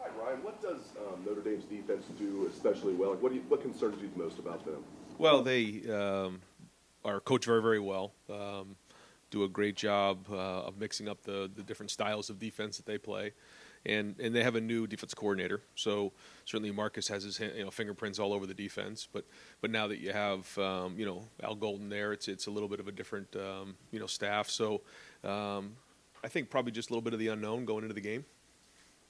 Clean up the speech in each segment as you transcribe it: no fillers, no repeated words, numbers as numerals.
Hi, Ryan. What does Notre Dame's defense do especially well? Like, what concerns you the most about them? Well, they are coached very, very well. Do a great job of mixing up the different styles of defense that they play, and they have a new defense coordinator. So certainly Marcus has his fingerprints all over the defense. But now that you have Al Golden there, it's a little bit of a different staff. So I think probably just a little bit of the unknown going into the game.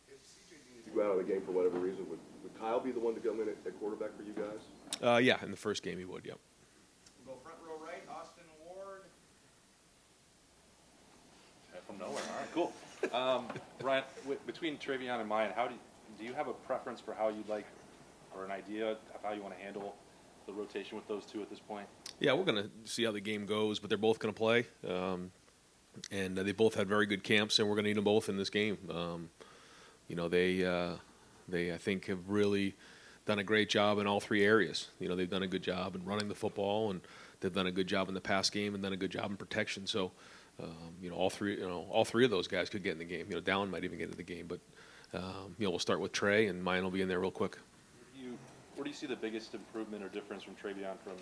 If CJ needs to go out of the game for whatever reason, would Kyle be the one to come in at quarterback for you guys? Yeah, in the first game he would. Yep. We'll go front row right, Austin Ward. From nowhere. All right, cool. Ryan, between Travion and Mayan, do you have a preference for how you'd like, or an idea of how you want to handle the rotation with those two at this point? Yeah, we're going to see how the game goes, but they're both going to play, and they both had very good camps, and we're going to need them both in this game. They I think have really done a great job in all three areas. They've done a good job in running the football, and they've done a good job in the pass game, and done a good job in protection. So, all three of those guys could get in the game. Dallin might even get in the game, but we'll start with Trey, and Mayan will be in there real quick. Where do you see the biggest improvement or difference from Travion from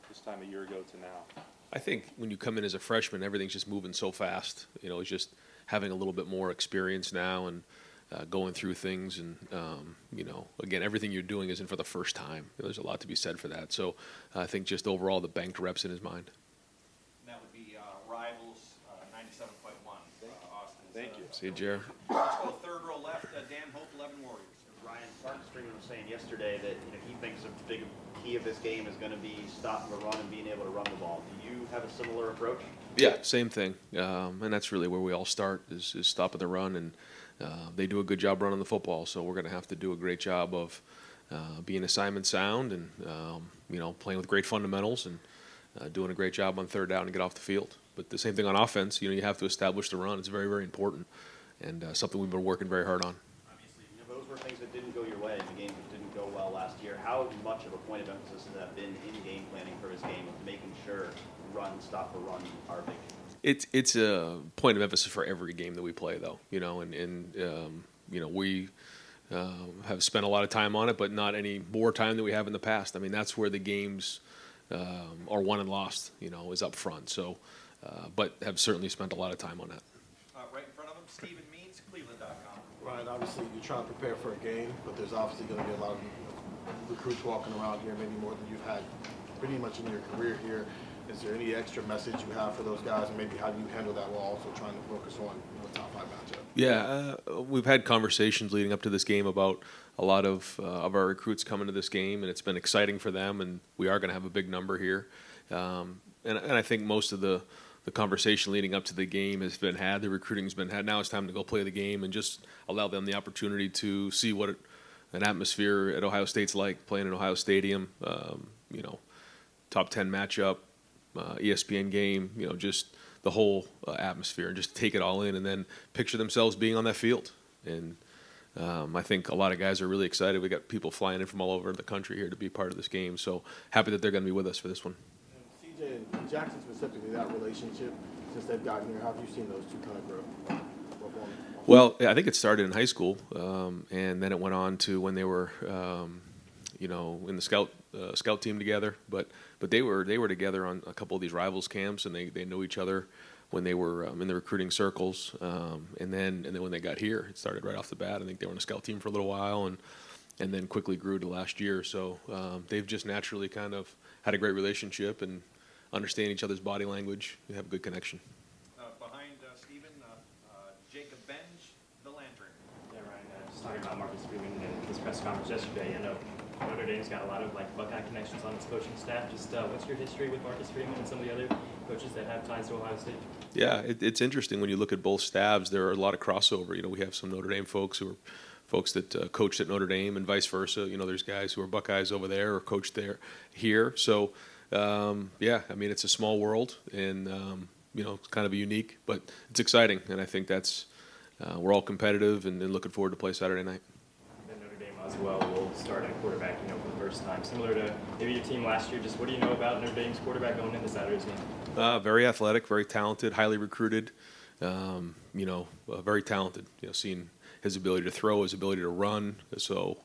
this time a year ago to now? I think when you come in as a freshman, everything's just moving so fast. It's just having a little bit more experience now and going through things. And, again, everything you're doing isn't for the first time. There's a lot to be said for that. So I think just overall the banked reps in his mind. And that would be Rivals 97.1. Austin. Thank you. See you, Jer. Let's go third row left, Dan Hope, 11 Warriors. Ryan, Sergeant Stringer was saying yesterday that he thinks a big key of this game is going to be stopping the run and being able to run the ball. Do you have a similar approach? Yeah, same thing. And that's really where we all start is stopping the run. And they do a good job running the football. So we're going to have to do a great job of being assignment sound and, playing with great fundamentals and doing a great job on third down and get off the field. But the same thing on offense. You have to establish the run. It's very, very important and something we've been working very hard on. Those were things that didn't go your way in the games that didn't go well last year. How much of a point of emphasis has that been in game planning for his game of making sure stop the run are big? It's a point of emphasis for every game that we play, though. We have spent a lot of time on it, but not any more time than we have in the past. I mean, that's where the games are won and lost. Is up front. So, but have certainly spent a lot of time on that. Right in front of him, Stephen Means, Cleveland.com. Ryan, obviously you're trying to prepare for a game, but there's obviously going to be a lot of recruits walking around here, maybe more than you've had pretty much in your career here. Is there any extra message you have for those guys, and maybe how do you handle that while also trying to focus on top 5 matchup? Yeah, we've had conversations leading up to this game about a lot of our recruits coming to this game, and it's been exciting for them, and we are going to have a big number here. And I think most of the conversation leading up to the game has been had, the recruiting's been had. Now it's time to go play the game and just allow them the opportunity to see what an atmosphere at Ohio State's like, playing in Ohio Stadium, top 10 matchup, ESPN game, just the whole atmosphere, and just take it all in and then picture themselves being on that field. And I think a lot of guys are really excited. We got people flying in from all over the country here to be part of this game. So happy that they're going to be with us for this one. CJ and Jackson specifically, that relationship, since they've gotten here, how have you seen those two kind of grow? Well, I think it started in high school, and then it went on to when they were, in the scout team together. But they were together on a couple of these rivals camps, and they know each other when they were in the recruiting circles. And then when they got here, it started right off the bat. I think they were on a scout team for a little while, and then quickly grew to last year. So they've just naturally kind of had a great relationship and understand each other's body language. We have a good connection. Behind Stephen, Jacob Benj, the Lantern. Yeah, Ryan, just talking about Marcus Freeman in his press conference yesterday. I know Notre Dame's got a lot of Buckeye connections on its coaching staff. Just what's your history with Marcus Freeman and some of the other coaches that have ties to Ohio State? Yeah, it's interesting when you look at both staffs. There are a lot of crossover. We have some Notre Dame folks who are folks that coached at Notre Dame and vice versa. There's guys who are Buckeyes over there or coached here. So, it's a small world and, it's kind of unique, but it's exciting. And I think that's we're all competitive and looking forward to play Saturday night. And Notre Dame as well will start at quarterback, for the first time. Similar to maybe your team last year, just what do you know about Notre Dame's quarterback going into Saturday's game? Very athletic, very talented, highly recruited, very talented. Seeing his ability to throw, his ability to run. So,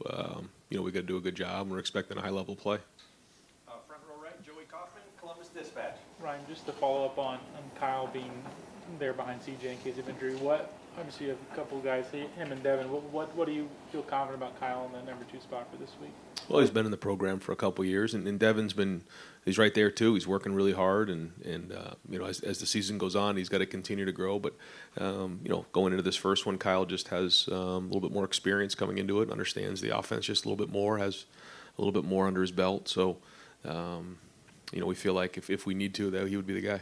we got to do a good job, and we're expecting a high-level play. Front row right, Joey Kaufman, Columbus Dispatch. Ryan, just to follow up on Kyle being there behind CJ in case of injury, obviously you have a couple of guys, him and Devin, what do you feel confident about Kyle in the number 2 spot for this week? Well, he's been in the program for a couple of years, and Devin's he's right there too. He's working really hard, and as the season goes on, he's got to continue to grow. But going into this first one, Kyle just has a little bit more experience coming into it, understands the offense just a little bit more, has a little bit more under his belt. So, we feel like if we need to, that he would be the guy.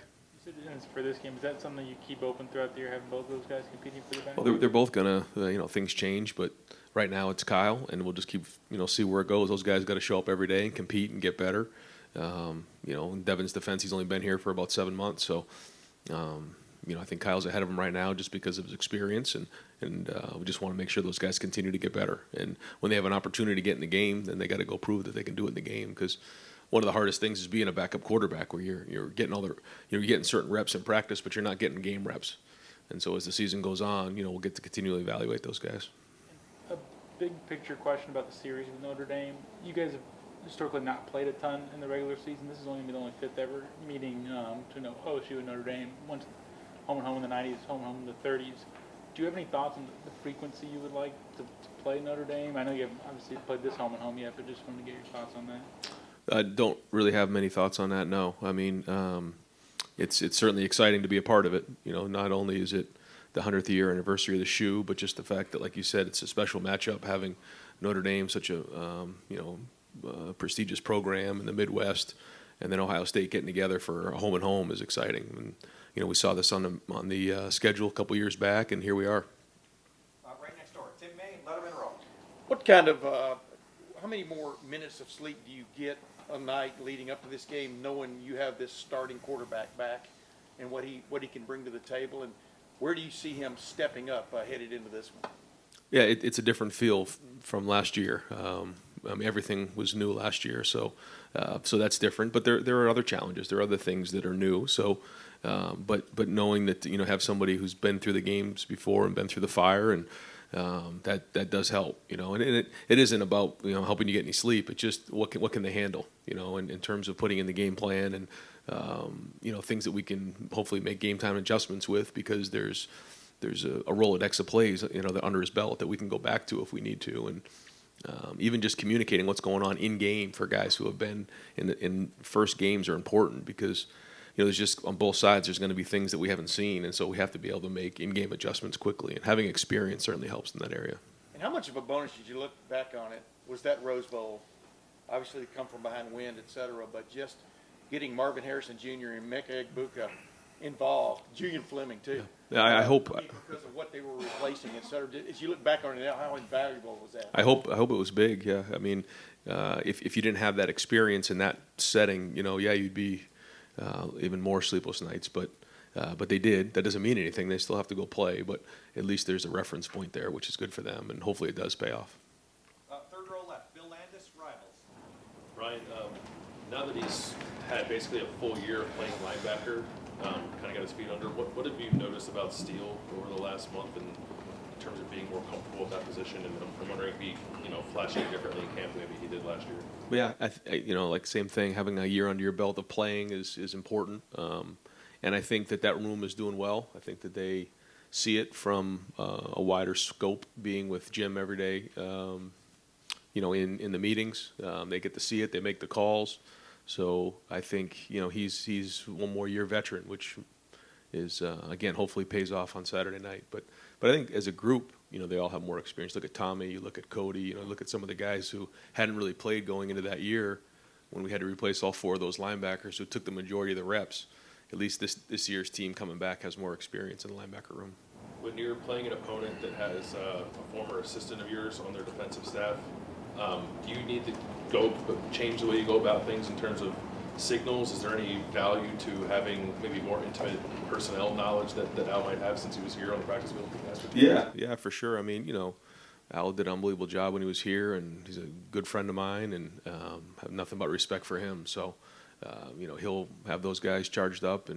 For this game, is that something you keep open throughout the year, having both those guys competing for the bench? Well, they're both gonna, things change, but right now it's Kyle, and we'll just keep, see where it goes. Those guys got to show up every day and compete and get better. In Devin's defense, he's only been here for about 7 months, so I think Kyle's ahead of him right now just because of his experience, and we just want to make sure those guys continue to get better. And when they have an opportunity to get in the game, then they got to go prove that they can do it in the game, because one of the hardest things is being a backup quarterback, where you're getting you're getting certain reps in practice, but you're not getting game reps. And so as the season goes on, we'll get to continually evaluate those guys. A big picture question about the series with Notre Dame. You guys have historically not played a ton in the regular season. This is only the only 5th ever meeting to know OSU and Notre Dame. Once home and home in the 90s, home and home in the 30s. Do you have any thoughts on the frequency you would like to play Notre Dame? I know you haven't obviously played this home and home yet, but just wanted to get your thoughts on that. I don't really have many thoughts on that, no. I mean, it's certainly exciting to be a part of it. Not only is it the 100th year anniversary of the shoe, but just the fact that, like you said, it's a special matchup, having Notre Dame, such a prestigious program in the Midwest, and then Ohio State getting together for a home and home is exciting. And we saw this on the schedule a couple years back, and here we are. Right next door, Tim May, Letterman Row. What kind of, how many more minutes of sleep do you get a night leading up to this game, knowing you have this starting quarterback back and what he can bring to the table, and where do you see him stepping up headed into this one? Yeah, it's a different feel from last year. Everything was new last year, so that's different. But there are other challenges. There are other things that are new. So, but knowing that have somebody who's been through the games before and been through the fire, and that does help. And it isn't about helping you get any sleep. It's just what can they handle. In terms of putting in the game plan, and things that we can hopefully make game time adjustments with, because there's a Rolodex of plays under his belt that we can go back to if we need to. And even just communicating what's going on in game for guys who have been in first games are important, because there's just on both sides there's going to be things that we haven't seen, and so we have to be able to make in-game adjustments quickly. And having experience certainly helps in that area. And how much of a bonus did you look back on it? Was that Rose Bowl? Obviously, they come from behind wind, et cetera, but just getting Marvin Harrison Jr. and Mecca Egbuka involved, Julian Fleming too. Yeah, I hope because of what they were replacing, et cetera. As you look back on it now, how invaluable was that? I hope it was big. Yeah, I mean, if you didn't have that experience in that setting, you'd be even more sleepless nights. But they did. That doesn't mean anything. They still have to go play. But at least there's a reference point there, which is good for them, and hopefully it does pay off. Third row left, Bill Landis, Rivals. Ryan, now that he's had basically a full year of playing linebacker, kind of got his feet under, what have you noticed about Steele over the last month in terms of being more comfortable with that position? And I'm wondering if he, flashed it differently in camp maybe he did last year. Yeah, same thing. Having a year under your belt of playing is important, and I think that room is doing well. I think that they see it from a wider scope, being with Jim every day. In the meetings, they get to see it. They make the calls. So I think he's one more year veteran, which is again hopefully pays off on Saturday night. But I think as a group, they all have more experience. Look at Tommy, you look at Cody, look at some of the guys who hadn't really played going into that year, when we had to replace all 4 of those linebackers who took the majority of the reps. At least this year's team coming back has more experience in the linebacker room. When you're playing an opponent that has a former assistant of yours on their defensive staff, do you need to change the way you go about things in terms of signals? Is there any value to having maybe more intimate personnel knowledge that Al might have, since he was here on the practice field last week? Yeah, for sure. I mean, Al did an unbelievable job when he was here, and he's a good friend of mine, and have nothing but respect for him. So he'll have those guys charged up,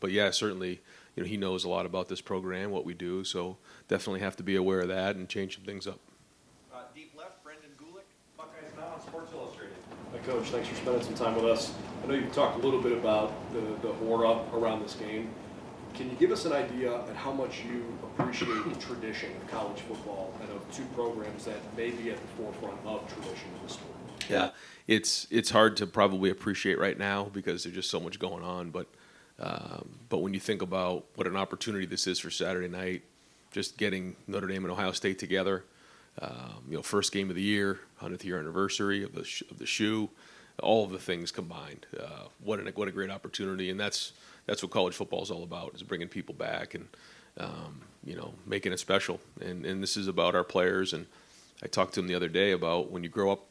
but yeah, certainly, he knows a lot about this program, what we do, so definitely have to be aware of that and change some things up. Deep left, Brendan Gulick, Buckeyes Now on Sports Illustrated. Hi, Coach. Thanks for spending some time with us. I know you've talked a little bit about the aura around this game. Can you give us an idea at how much you appreciate the tradition of college football and of two programs that may be at the forefront of tradition in the sport? Yeah, it's hard to probably appreciate right now because there's just so much going on. But when you think about what an opportunity this is for Saturday night, just getting Notre Dame and Ohio State together, first game of the year, 100th year anniversary of the shoe, all of the things combined. What a great opportunity, and that's what college football is all about: is bringing people back and making it special. And this is about our players. And I talked to them the other day about when you grow up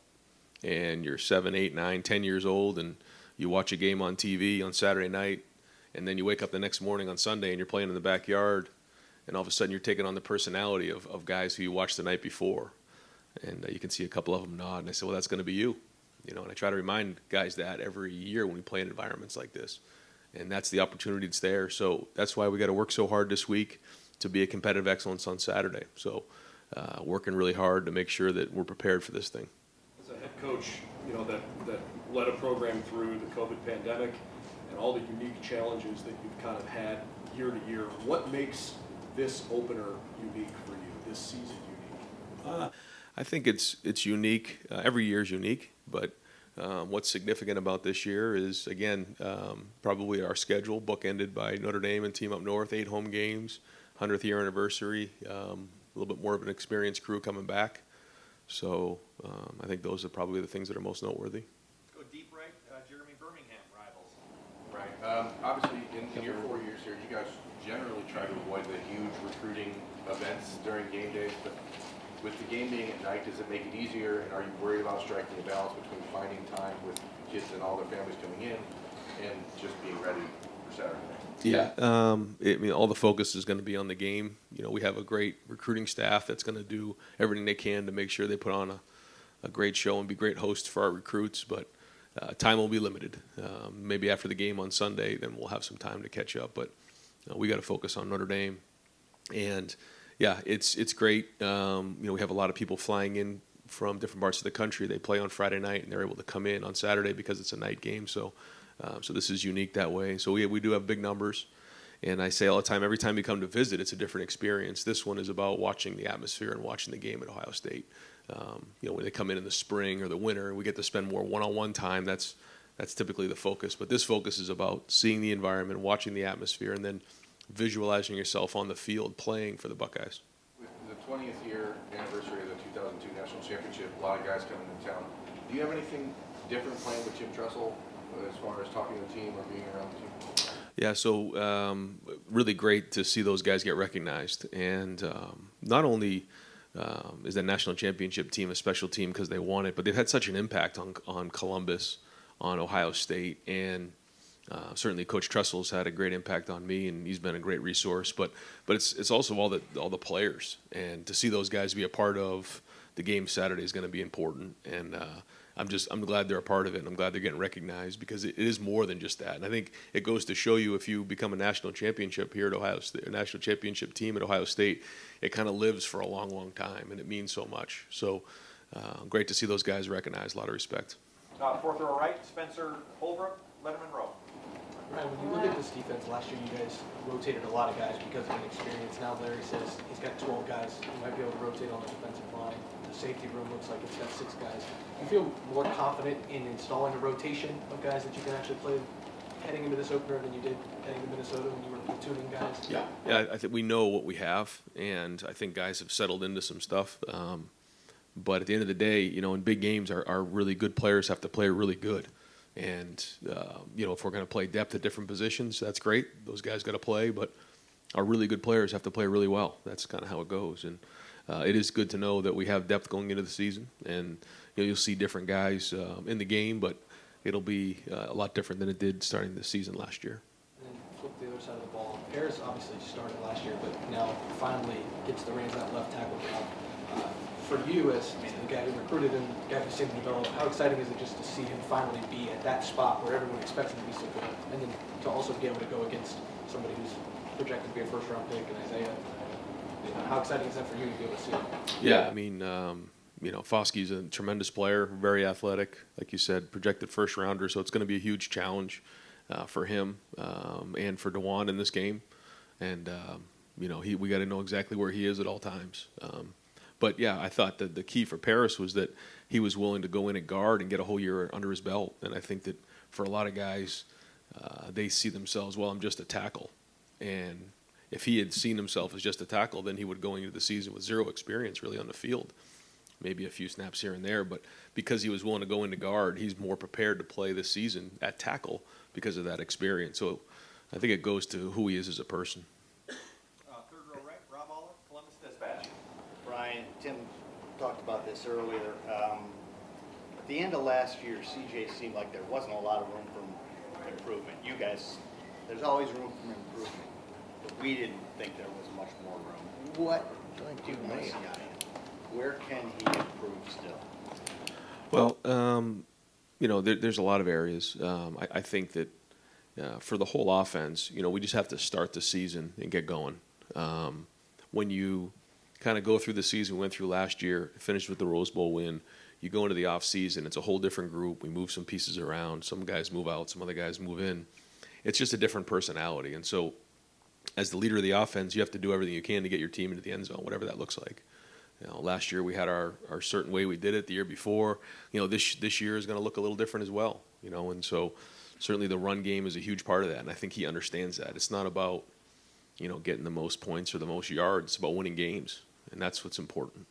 and you're 7, 8, 9, 10 years old, and you watch a game on TV on Saturday night, and then you wake up the next morning on Sunday and you're playing in the backyard, and all of a sudden you're taking on the personality of guys who you watched the night before. And you can see a couple of them nod, and I said, well, that's going to be you. And I try to remind guys that every year when we play in environments like this. And that's the opportunity that's there. So that's why we got to work so hard this week to be a competitive excellence on Saturday. So working really hard to make sure that we're prepared for this thing. As a head coach, that led a program through the COVID pandemic and all the unique challenges that you've kind of had year to year, what makes this opener unique for you, this season unique? I think it's unique. Every year is unique, but what's significant about this year is, again, probably our schedule, bookended by Notre Dame and Team Up North, 8 home games, 100th year anniversary, a little bit more of an experienced crew coming back. So I think those are probably the things that are most noteworthy. Let's go deep right, Jeremy Birmingham, Rivals. Right. Obviously, in your 4 years here, you guys generally try to avoid the huge recruiting events during game days, but with the game being at night, does it make it easier, and are you worried about striking a balance between finding time with kids and all their families coming in and just being ready for Saturday night? Yeah. All the focus is going to be on the game. We have a great recruiting staff that's going to do everything they can to make sure they put on a great show and be great hosts for our recruits, but time will be limited. Maybe after the game on Sunday, then we'll have some time to catch up, but we got to focus on Notre Dame. And yeah, it's great. We have a lot of people flying in from different parts of the country. They play on Friday night, and they're able to come in on Saturday because it's a night game. So this is unique that way. So we do have big numbers. And I say all the time, every time you come to visit, it's a different experience. This one is about watching the atmosphere and watching the game at Ohio State. When they come in the spring or the winter, we get to spend more one-on-one time. That's typically the focus. But this focus is about seeing the environment, watching the atmosphere, and then visualizing yourself on the field playing for the Buckeyes. With the 20th year anniversary of the 2002 National Championship, a lot of guys coming into town. Do you have anything different planned with Jim Tressel as far as talking to the team or being around the team? Yeah, so really great to see those guys get recognized. And not only is that national championship team a special team because they won it, but they've had such an impact on Columbus, on Ohio State, and certainly Coach Tressel's had a great impact on me, and he's been a great resource. But it's also all the players, and to see those guys be a part of the game Saturday is going to be important. And I'm glad they're a part of it, and I'm glad they're getting recognized because it is more than just that. And I think it goes to show you if you become a national championship here at Ohio State, a national championship team at Ohio State, it kind of lives for a long, long time, and it means so much. So great to see those guys recognized. A lot of respect. Fourth row right, Spencer Holbrook, Letterman Row. Ryan, when you look at this defense, last year you guys rotated a lot of guys because of inexperience. Now Larry says he's got 12 guys who might be able to rotate on the defensive line. The safety room looks like it's got 6 guys. Do you feel more confident in installing a rotation of guys that you can actually play heading into this opener than you did heading to Minnesota when you were platooning guys? Yeah, I think we know what we have, and I think guys have settled into some stuff. But at the end of the day, in big games, our really good players have to play really good. And, if we're going to play depth at different positions, that's great. Those guys got to play, but our really good players have to play really well. That's kind of how it goes. And it is good to know that we have depth going into the season. And, you'll see different guys in the game, but it'll be a lot different than it did starting the season last year. And then flip the other side of the ball. Harris obviously started last year, but now finally gets the reins at left tackle job. for you as the guy who recruited him, the guy who's seen him develop, how exciting is it just to see him finally be at that spot where everyone expects him to be so good, and then to also be able to go against somebody who's projected to be a first-round pick, and Isaiah? How exciting is that for you to be able to see it? Yeah, I mean, Foskey's a tremendous player, very athletic, like you said, projected first rounder, so it's going to be a huge challenge for him and for DeJuan in this game. And, we got to know exactly where he is at all times. But, yeah, I thought that the key for Paris was that he was willing to go in at guard and get a whole year under his belt. And I think that for a lot of guys, they see themselves, well, I'm just a tackle. And if he had seen himself as just a tackle, then he would go into the season with zero experience really on the field. Maybe a few snaps here and there, but because he was willing to go into guard, he's more prepared to play this season at tackle because of that experience. So I think it goes to who he is as a person. Third row right, Rob Olive, Columbus Dispatch. Brian, Tim talked about this earlier. At the end of last year, CJ seemed like there wasn't a lot of room for improvement. You guys, there's always room for improvement, but we didn't think there was much more room. What do you want to see out of him? Where can he improve still? Well, there's a lot of areas. I think that for the whole offense, we just have to start the season and get going. When you kind of go through the season we went through last year, finished with the Rose Bowl win, you go into the off season, it's a whole different group. We move some pieces around. Some guys move out, some other guys move in. It's just a different personality. And so as the leader of the offense, you have to do everything you can to get your team into the end zone, whatever that looks like. Last year we had our certain way we did it. The year before, this year is going to look a little different as well. And so certainly the run game is a huge part of that, and I think he understands that. It's not about getting the most points or the most yards. It's about winning games, and that's what's important.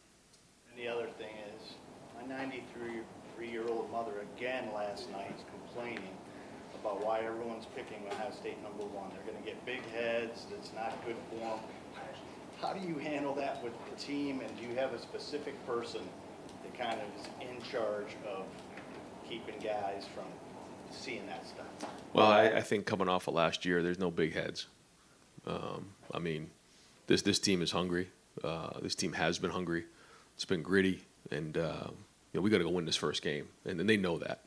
And the other thing is, my 93-year-old mother again last night is complaining about why everyone's picking Ohio State #1. They're going to get big heads. That's not good for them. How do you handle that with the team, and do you have a specific person that kind of is in charge of keeping guys from seeing that stuff? Well, I think coming off of last year, there's no big heads. This team is hungry. This team has been hungry. It's been gritty, and we got to go win this first game, and they know that.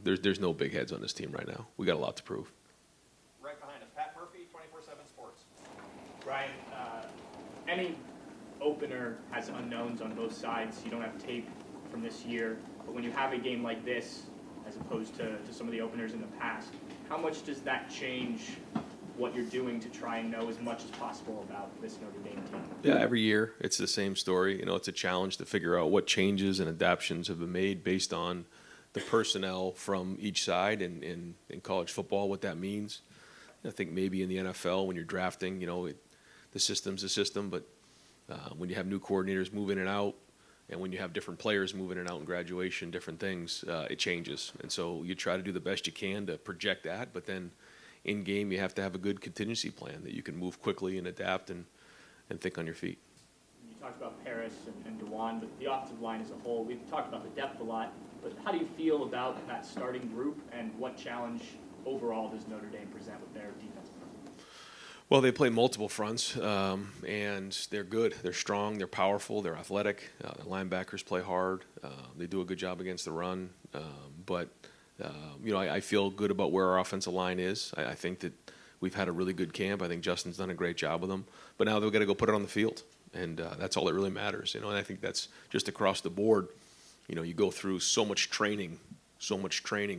There's no big heads on this team right now. We got a lot to prove. Right behind us, Pat Murphy, 24/7 Sports. Brian, any opener has unknowns on both sides. You don't have tape from this year, but when you have a game like this, as opposed to some of the openers in the past, how much does that change what you're doing to try and know as much as possible about this Notre Dame team? Yeah, every year it's the same story. It's a challenge to figure out what changes and adaptations have been made based on the personnel from each side, and in college football, what that means. I think maybe in the NFL, when you're drafting, the system's a system, but when you have new coordinators move in and out, and when you have different players moving in and out in graduation, different things, it changes. And so you try to do the best you can to project that, but then in game you have to have a good contingency plan that you can move quickly and adapt and think on your feet. You talked about Paris and DeJuan, but the offensive line as a whole, we've talked about the depth a lot, but how do you feel about that starting group, and what challenge overall does Notre Dame present with their defensive front? Well, they play multiple fronts, and they're good. They're strong. They're powerful. They're athletic. The linebackers play hard. They do a good job against the run. I feel good about where our offensive line is. I think that we've had a really good camp. I think Justin's done a great job with them. But now they've got to go put it on the field, and that's all that really matters. And I think that's just across the board. You go through so much training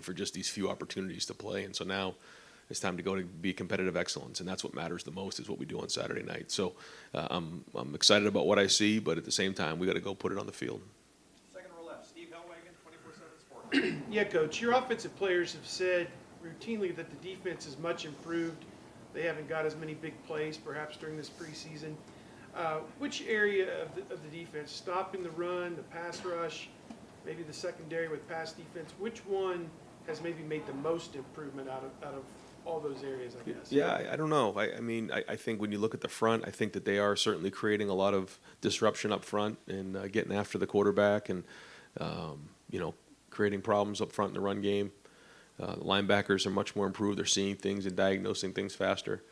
for just these few opportunities to play, and so now it's time to go to be competitive excellence, and that's what matters the most, is what we do on Saturday night. So I'm excited about what I see, but at the same time, we got to go put it on the field. Second row left, Steve Hellwagon, 24/7 Sports. Yeah, Coach, your offensive players have said routinely that the defense is much improved. They haven't got as many big plays, perhaps, during this preseason. Which area of the defense, stopping the run, the pass rush, maybe the secondary with pass defense, which one has maybe made the most improvement out of all those areas, I guess? Yeah, I don't know. I think when you look at the front, I think that they are certainly creating a lot of disruption up front and getting after the quarterback and, creating problems up front in the run game. The linebackers are much more improved. They're seeing things and diagnosing things faster.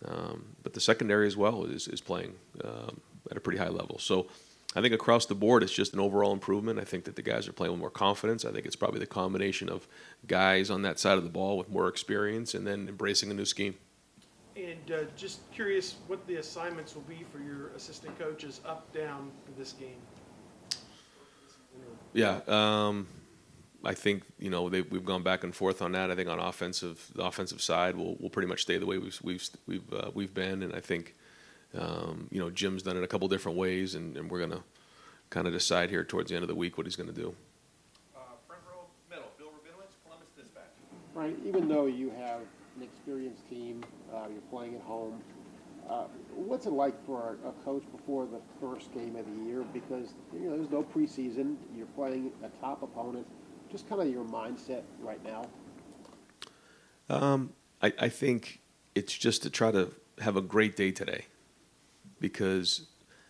But the secondary as well is playing at a pretty high level. So I think across the board, it's just an overall improvement. I think that the guys are playing with more confidence. I think it's probably the combination of guys on that side of the ball with more experience and then embracing a new scheme. And just curious what the assignments will be for your assistant coaches up, down for this game. Yeah, I think we've gone back and forth on that. I think on the offensive side, we'll pretty much stay the way we've been, and I think Jim's done it a couple different ways, and we're gonna kind of decide here towards the end of the week what he's gonna do. Front row, middle, Bill Rabinowitz, Columbus Dispatch. Right, even though you have an experienced team, you're playing at home, what's it like for a coach before the first game of the year? Because there's no preseason, you're playing a top opponent. Just kind of your mindset right now. I think it's just to try to have a great day today, because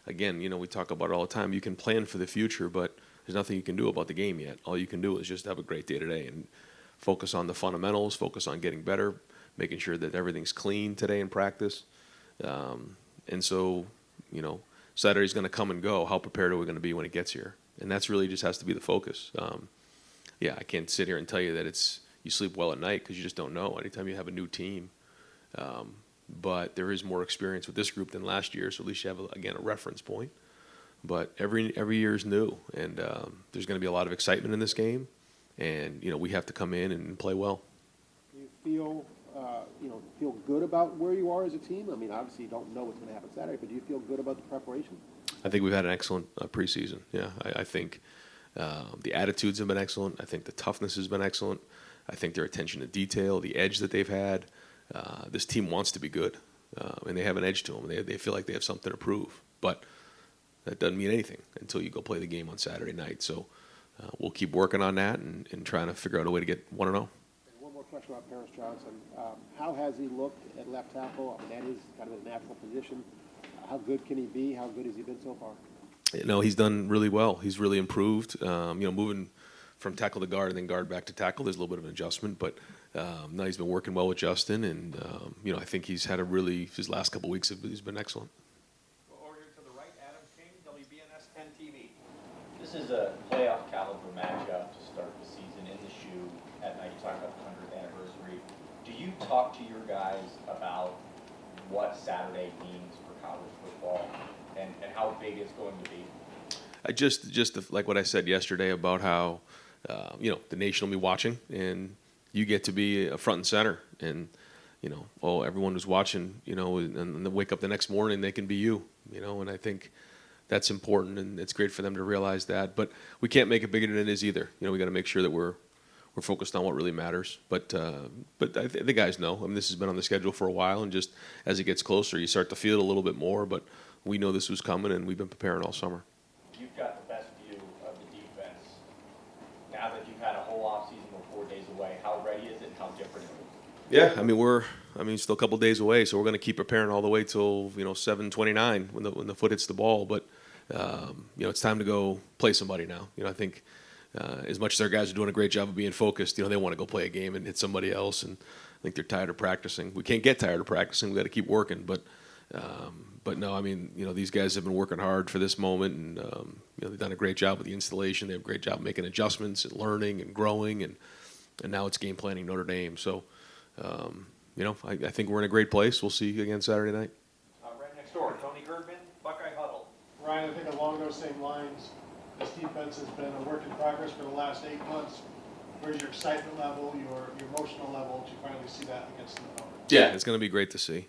again, we talk about it all the time. You can plan for the future, but there's nothing you can do about the game yet. All you can do is just have a great day today and focus on the fundamentals, focus on getting better, making sure that everything's clean today in practice. And so, Saturday's going to come and go. How prepared are we going to be when it gets here? And that's really just has to be the focus. I can't sit here and tell you that you sleep well at night, because you just don't know. Anytime you have a new team, but there is more experience with this group than last year, so at least you have a reference point. But every year is new, and there's going to be a lot of excitement in this game, and we have to come in and play well. Do you feel good about where you are as a team? I mean, obviously you don't know what's going to happen Saturday, but do you feel good about the preparation? I think we've had an excellent preseason. Yeah, I think the attitudes have been excellent. I think the toughness has been excellent. I think their attention to detail, the edge that they've had. This team wants to be good, and they have an edge to them. They feel like they have something to prove, but that doesn't mean anything until you go play the game on Saturday night. So we'll keep working on that and trying to figure out a way to get 1-0. One more question about Paris Johnson. How has he looked at left tackle? I mean, that is kind of his natural position. How good can he be? How good has he been so far? He's done really well. He's really improved. Moving from tackle to guard and then guard back to tackle, there's a little bit of an adjustment, but no, he's been working well with Justin, and I think he's had his last couple weeks, he's been excellent. Over here to the right, Adam King, WBNS 10 TV. This is a playoff caliber matchup to start the season in the shoe at night. You talk about the 100th anniversary. Do you talk to your guys about what Saturday means for college football and how big it's going to be? I just like what I said yesterday about how the nation will be watching, and you get to be front and center, and everyone who's watching, and they wake up the next morning, they can be you, and I think that's important, and it's great for them to realize that. But we can't make it bigger than it is either. We got to make sure that we're focused on what really matters. But the guys know. I mean, this has been on the schedule for a while, and just as it gets closer, you start to feel it a little bit more. But we know this was coming, and we've been preparing all summer. You've got the best view of the defense. Now that you've had a whole offseason, we're 4 days away, how ready is it and how different is it? Yeah, I mean, still a couple days away, so we're going to keep preparing all the way till 7:29 when the foot hits the ball. But it's time to go play somebody now. I think as much as our guys are doing a great job of being focused, they want to go play a game and hit somebody else, and I think they're tired of practicing. We can't get tired of practicing. We got to keep working, but no, I mean, these guys have been working hard for this moment, and they've done a great job with the installation. They have a great job making adjustments and learning and growing, and now it's game planning Notre Dame. So, I think we're in a great place. We'll see you again Saturday night. Right next door, Tony Girdman, Buckeye Huddle. Ryan, I think along those same lines, this defense has been a work in progress for the last 8 months. Where's your excitement level, your emotional level to finally see that against an opponent? Yeah, it's going to be great to see.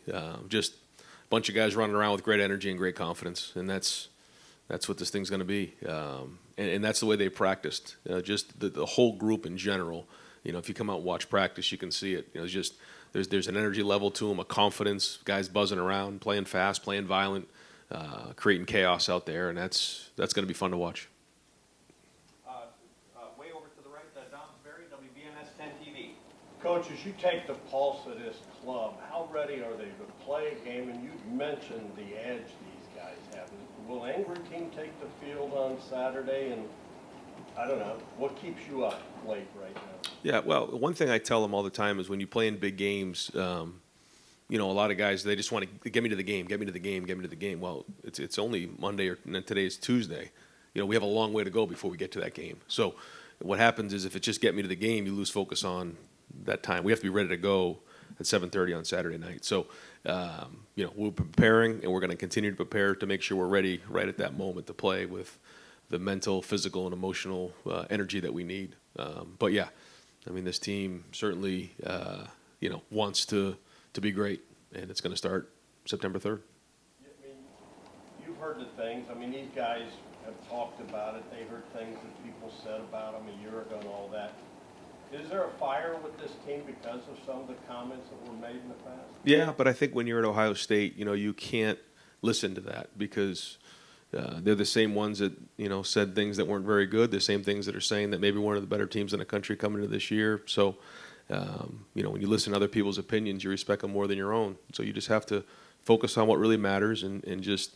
Just a bunch of guys running around with great energy and great confidence, and that's what this thing's going to be. And that's the way they practiced. Just the whole group in general. If you come out and watch practice, you can see it. It's just there's an energy level to them, a confidence, guys buzzing around, playing fast, playing violent, creating chaos out there, and that's going to be fun to watch. Way over to the right, Don Berry, WBNS 10 TV. Coach, as you take the pulse of this club, how ready are they to play a game? And you mentioned the edge these guys have. Will Angry Team take the field on Saturday? And I don't know, what keeps you up late right now? Yeah, well, one thing I tell them all the time is when you play in big games, a lot of guys, they just want to get me to the game, get me to the game, get me to the game. Well, it's only Monday, and today is Tuesday. We have a long way to go before we get to that game. So what happens is if it's just get me to the game, you lose focus on that time. We have to be ready to go at 7:30 on Saturday night. So, we're preparing, and we're going to continue to prepare to make sure we're ready right at that moment to play with the mental, physical, and emotional energy that we need. But yeah, I mean, this team certainly, wants to be great, and it's going to start September 3rd. I mean, you've heard the things. I mean, these guys have talked about it. They heard things that people said about them a year ago and all that. Is there a fire with this team because of some of the comments that were made in the past? Yeah, but I think when you're at Ohio State, you can't listen to that because they're the same ones that, said things that weren't very good, the same things that are saying that maybe one of the better teams in the country coming into this year. So, when you listen to other people's opinions, you respect them more than your own. So you just have to focus on what really matters and just,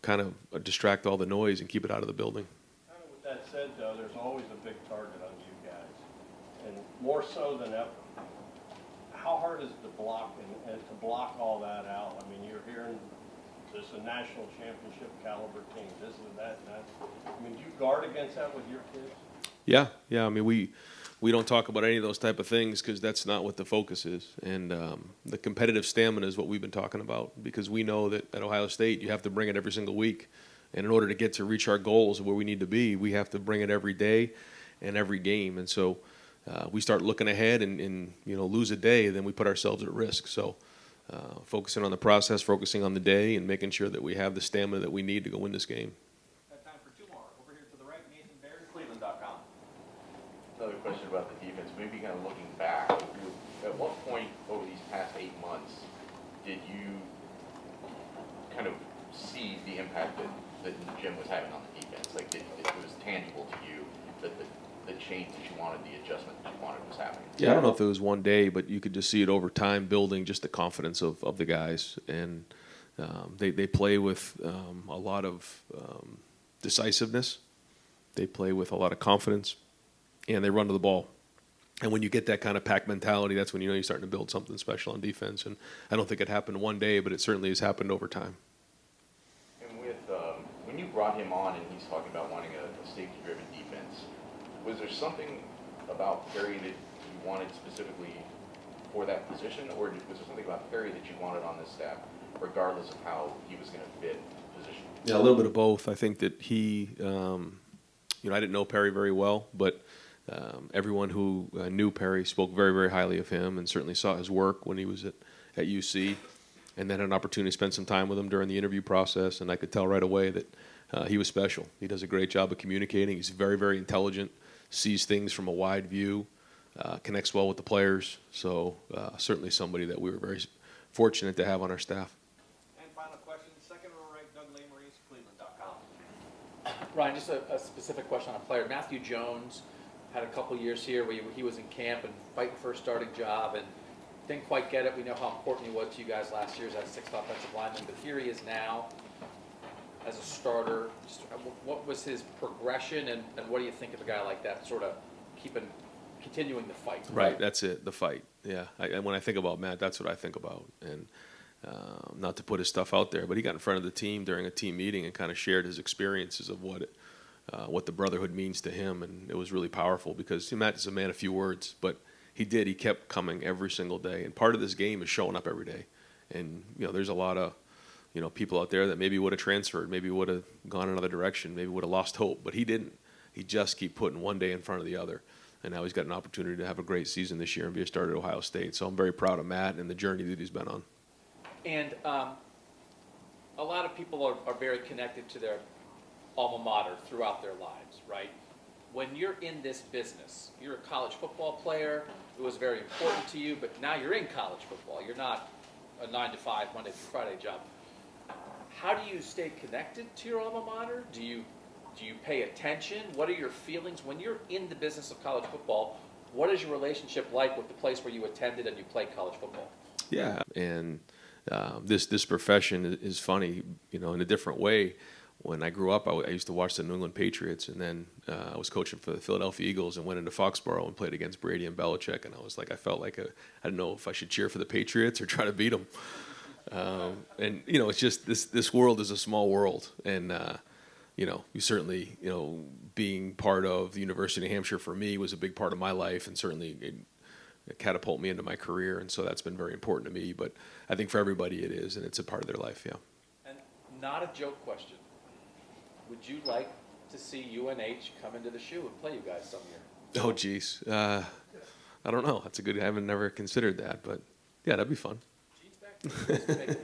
kind of distract all the noise and keep it out of the building. Kind of with that said, though, there's always a big target on you guys, and more so than ever. How hard is it to block and to block all that out? I mean, you're hearing this is a national championship caliber team, this and that and that. I mean, do you guard against that with your kids? Yeah. I mean, we don't talk about any of those type of things because that's not what the focus is. And the competitive stamina is what we've been talking about because we know that at Ohio State you have to bring it every single week. And in order to get to reach our goals of where we need to be, we have to bring it every day and every game. And so we start looking ahead and lose a day, then we put ourselves at risk. So focusing on the process, focusing on the day, and making sure that we have the stamina that we need to go win this game. Got time for two more. Over here to the right, Nathan Baird, Cleveland.com. Another question about the defense, maybe kind of looking back, at what point over these past 8 months did you kind of see the impact that Jim was having on the defense? Like, it was tangible to you that the change that you wanted, the adjustment that you wanted was happening? Yeah, I don't know if it was one day, but you could just see it over time building just the confidence of the guys. And they play with a lot of decisiveness. They play with a lot of confidence. And they run to the ball. And when you get that kind of pack mentality, that's when you know you're starting to build something special on defense. And I don't think it happened one day, but it certainly has happened over time. And with when you brought him on and he's talking about wanting a safety-driven defense, was there something about Perry that you wanted specifically for that position, or was there something about Perry that you wanted on this staff, regardless of how he was going to fit the position? Yeah, a little bit of both. I think that he, I didn't know Perry very well, but everyone who knew Perry spoke very, very highly of him and certainly saw his work when he was at UC, and then had an opportunity to spend some time with him during the interview process, and I could tell right away that he was special. He does a great job of communicating. He's very, very intelligent, sees things from a wide view, connects well with the players, so certainly somebody that we were very fortunate to have on our staff. And final question, second row right, Doug Lesmerises, Cleveland.com. Ryan, just a specific question on a player. Matthew Jones had a couple years here where he was in camp and fighting for a starting job and didn't quite get it. We know how important he was to you guys last year as that sixth offensive lineman, but here he is now as a starter. Just, what was his progression, and what do you think of a guy like that, sort of continuing the fight? Right, that's it, the fight. Yeah, and when I think about Matt, that's what I think about. And not to put his stuff out there, but he got in front of the team during a team meeting and kind of shared his experiences of what the brotherhood means to him, and it was really powerful because Matt is a man of few words, but he kept coming every single day, and part of this game is showing up every day. And there's a lot of people out there that maybe would have transferred, maybe would have gone another direction, maybe would have lost hope, but he didn't. He just keep putting one day in front of the other, and now he's got an opportunity to have a great season this year and be a starter at Ohio State. So I'm very proud of Matt and the journey that he's been on. And a lot of people are very connected to their alma mater throughout their lives, right? When you're in this business, you're a college football player, it was very important to you, but now you're in college football. You're not a 9-to-5, Monday through Friday job. How do you stay connected to your alma mater? Do you pay attention? What are your feelings when you're in the business of college football? What is your relationship like with the place where you attended and you played college football? Yeah, and this profession is funny, in a different way. when I grew up, I used to watch the New England Patriots, and then I was coaching for the Philadelphia Eagles and went into Foxborough and played against Brady and Belichick, and I felt like I didn't know if I should cheer for the Patriots or try to beat them. And it's just this world is a small world, and you certainly being part of the University of New Hampshire for me was a big part of my life, and certainly it catapulted me into my career, and so that's been very important to me. But I think for everybody it is, and it's a part of their life. Yeah. And not a joke question. Would you like to see UNH come into the shoe and play you guys some year? Oh, geez. I don't know. That's a good. I haven't never considered that, but yeah, that'd be fun. Gene's back. Okay.